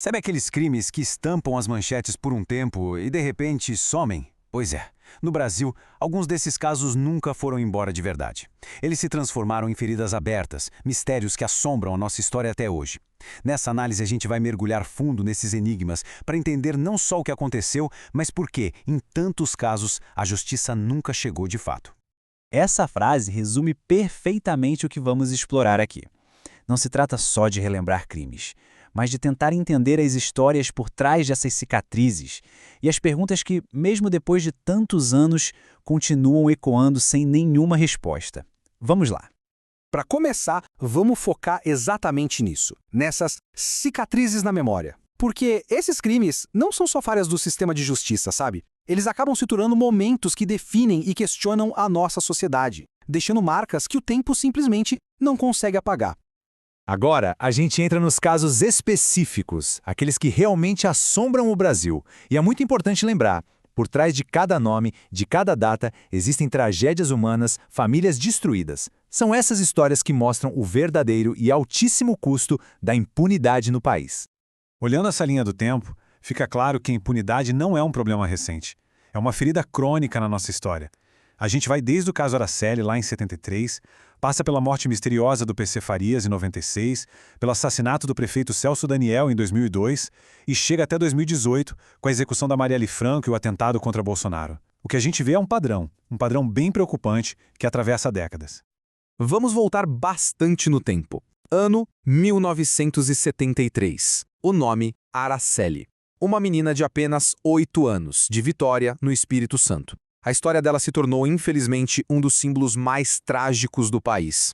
Sabe aqueles crimes que estampam as manchetes por um tempo e de repente somem? Pois é. No Brasil, alguns desses casos nunca foram embora de verdade. Eles se transformaram em feridas abertas, mistérios que assombram a nossa história até hoje. Nessa análise, a gente vai mergulhar fundo nesses enigmas para entender não só o que aconteceu, mas por que, em tantos casos, a justiça nunca chegou de fato. Essa frase resume perfeitamente o que vamos explorar aqui. Não se trata só de relembrar crimes, mas de tentar entender as histórias por trás dessas cicatrizes e as perguntas que, mesmo depois de tantos anos, continuam ecoando sem nenhuma resposta. Vamos lá. Para começar, vamos focar exatamente nisso, nessas cicatrizes na memória. Porque esses crimes não são só falhas do sistema de justiça, sabe? Eles acabam se tornando momentos que definem e questionam a nossa sociedade, deixando marcas que o tempo simplesmente não consegue apagar. Agora, a gente entra nos casos específicos, aqueles que realmente assombram o Brasil. E é muito importante lembrar, por trás de cada nome, de cada data, existem tragédias humanas, famílias destruídas. São essas histórias que mostram o verdadeiro e altíssimo custo da impunidade no país. Olhando essa linha do tempo, fica claro que a impunidade não é um problema recente. É uma ferida crônica na nossa história. A gente vai desde o caso Araceli, lá em 73, passa pela morte misteriosa do PC Farias, em 96, pelo assassinato do prefeito Celso Daniel, em 2002, e chega até 2018, com a execução da Marielle Franco e o atentado contra Bolsonaro. O que a gente vê é um padrão bem preocupante que atravessa décadas. Vamos voltar bastante no tempo. Ano 1973. O nome Araceli. Uma menina de apenas 8 anos, de Vitória, no Espírito Santo. A história dela se tornou, infelizmente, um dos símbolos mais trágicos do país.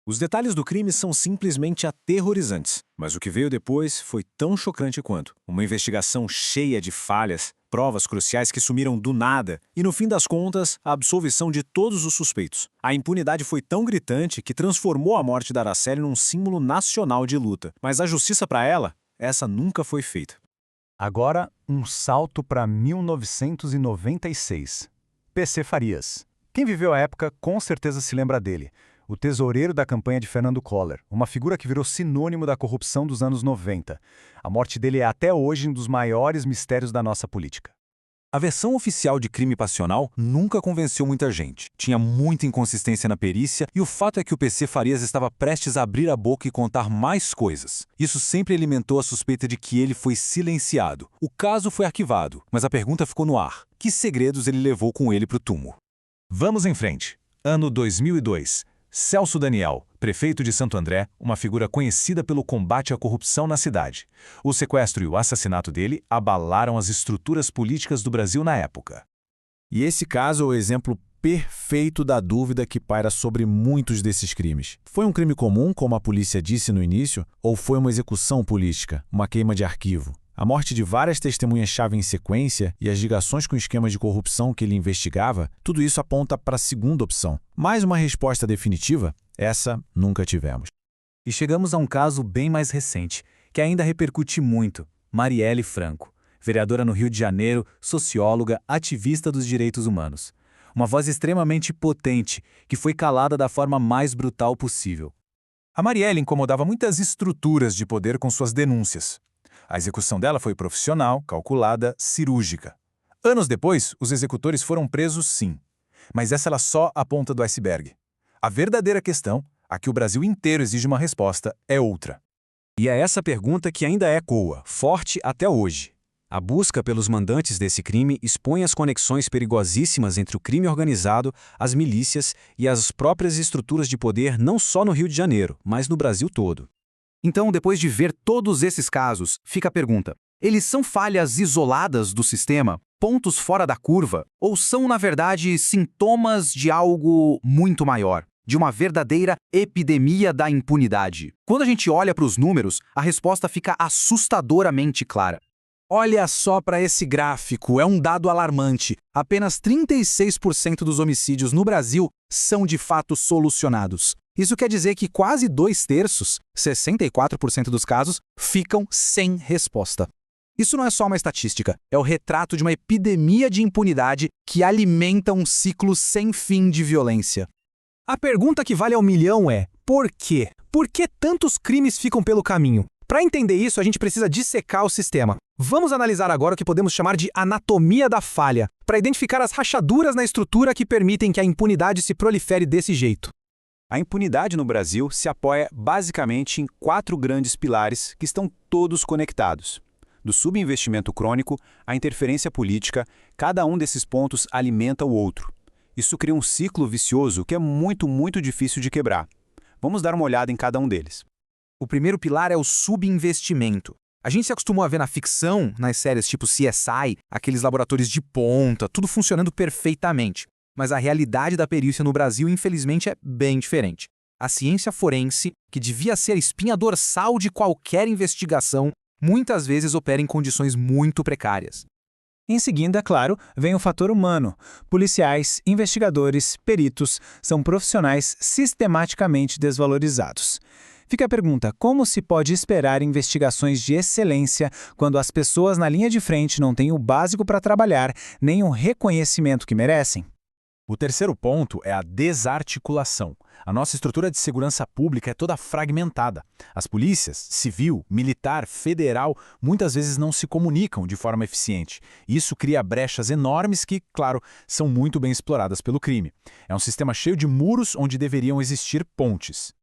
Os detalhes do crime são simplesmente aterrorizantes, mas o que veio depois foi tão chocante quanto. Uma investigação cheia de falhas, provas cruciais que sumiram do nada e, no fim das contas, a absolvição de todos os suspeitos. A impunidade foi tão gritante que transformou a morte da Araceli num símbolo nacional de luta. Mas a justiça para ela, essa nunca foi feita. Agora, um salto para 1996. PC Farias. Quem viveu a época com certeza se lembra dele. O tesoureiro da campanha de Fernando Collor, uma figura que virou sinônimo da corrupção dos anos 90. A morte dele é até hoje um dos maiores mistérios da nossa política. A versão oficial de crime passional nunca convenceu muita gente. Tinha muita inconsistência na perícia e o fato é que o PC Farias estava prestes a abrir a boca e contar mais coisas. Isso sempre alimentou a suspeita de que ele foi silenciado. O caso foi arquivado, mas a pergunta ficou no ar. Que segredos ele levou com ele para o túmulo? Vamos em frente. Ano 2002. Celso Daniel, prefeito de Santo André, uma figura conhecida pelo combate à corrupção na cidade. O sequestro e o assassinato dele abalaram as estruturas políticas do Brasil na época. E esse caso é o exemplo perfeito da dúvida que paira sobre muitos desses crimes. Foi um crime comum, como a polícia disse no início, ou foi uma execução política, uma queima de arquivo? A morte de várias testemunhas-chave em sequência e as ligações com esquemas de corrupção que ele investigava, tudo isso aponta para a segunda opção. Mais uma resposta definitiva? Essa nunca tivemos. E chegamos a um caso bem mais recente, que ainda repercute muito. Marielle Franco, vereadora no Rio de Janeiro, socióloga, ativista dos direitos humanos. Uma voz extremamente potente, que foi calada da forma mais brutal possível. A Marielle incomodava muitas estruturas de poder com suas denúncias. A execução dela foi profissional, calculada, cirúrgica. Anos depois, os executores foram presos sim. Mas essa era só a ponta do iceberg. A verdadeira questão, a que o Brasil inteiro exige uma resposta, é outra. E é essa pergunta que ainda ecoa, forte até hoje. A busca pelos mandantes desse crime expõe as conexões perigosíssimas entre o crime organizado, as milícias e as próprias estruturas de poder não só no Rio de Janeiro, mas no Brasil todo. Então, depois de ver todos esses casos, fica a pergunta: eles são falhas isoladas do sistema, pontos fora da curva, ou são, na verdade, sintomas de algo muito maior, de uma verdadeira epidemia da impunidade? Quando a gente olha para os números, a resposta fica assustadoramente clara. Olha só para esse gráfico, é um dado alarmante. Apenas 36% dos homicídios no Brasil são de fato solucionados. Isso quer dizer que quase 2/3, 64% dos casos, ficam sem resposta. Isso não é só uma estatística, é o retrato de uma epidemia de impunidade que alimenta um ciclo sem fim de violência. A pergunta que vale ao milhão é: por quê? Por que tantos crimes ficam pelo caminho? Para entender isso, a gente precisa dissecar o sistema. Vamos analisar agora o que podemos chamar de anatomia da falha, para identificar as rachaduras na estrutura que permitem que a impunidade se prolifere desse jeito. A impunidade no Brasil se apoia basicamente em 4 grandes pilares que estão todos conectados. Do subinvestimento crônico à interferência política, cada um desses pontos alimenta o outro. Isso cria um ciclo vicioso que é muito difícil de quebrar. Vamos dar uma olhada em cada um deles. O primeiro pilar é o subinvestimento. A gente se acostumou a ver na ficção, nas séries tipo CSI, aqueles laboratórios de ponta, tudo funcionando perfeitamente. Mas a realidade da perícia no Brasil, infelizmente, é bem diferente. A ciência forense, que devia ser a espinha dorsal de qualquer investigação, muitas vezes opera em condições muito precárias. Em seguida, claro, vem o fator humano. Policiais, investigadores, peritos são profissionais sistematicamente desvalorizados. Fica a pergunta: como se pode esperar investigações de excelência quando as pessoas na linha de frente não têm o básico para trabalhar, nem o reconhecimento que merecem? O terceiro ponto é a desarticulação. A nossa estrutura de segurança pública é toda fragmentada. As polícias, civil, militar, federal, muitas vezes não se comunicam de forma eficiente. Isso cria brechas enormes que, claro, são muito bem exploradas pelo crime. É um sistema cheio de muros onde deveriam existir pontes.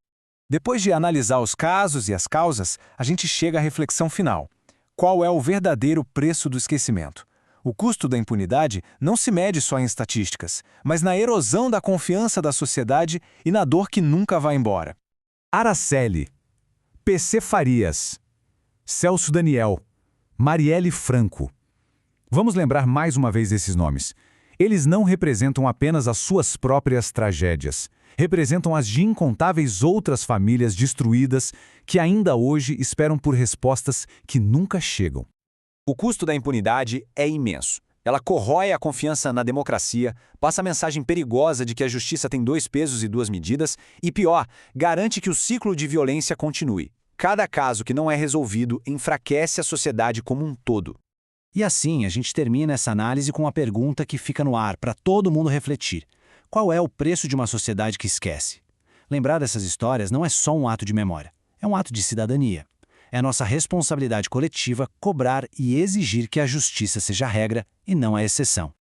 Depois de analisar os casos e as causas, a gente chega à reflexão final. Qual é o verdadeiro preço do esquecimento? O custo da impunidade não se mede só em estatísticas, mas na erosão da confiança da sociedade e na dor que nunca vai embora. Araceli, PC Farias, Celso Daniel, Marielle Franco. Vamos lembrar mais uma vez esses nomes. Eles não representam apenas as suas próprias tragédias. Representam as de incontáveis outras famílias destruídas que ainda hoje esperam por respostas que nunca chegam. O custo da impunidade é imenso. Ela corrói a confiança na democracia, passa a mensagem perigosa de que a justiça tem 2 pesos e 2 medidas e, pior, garante que o ciclo de violência continue. Cada caso que não é resolvido enfraquece a sociedade como um todo. E assim, a gente termina essa análise com uma pergunta que fica no ar para todo mundo refletir. Qual é o preço de uma sociedade que esquece? Lembrar dessas histórias não é só um ato de memória, é um ato de cidadania. É nossa responsabilidade coletiva cobrar e exigir que a justiça seja a regra e não a exceção.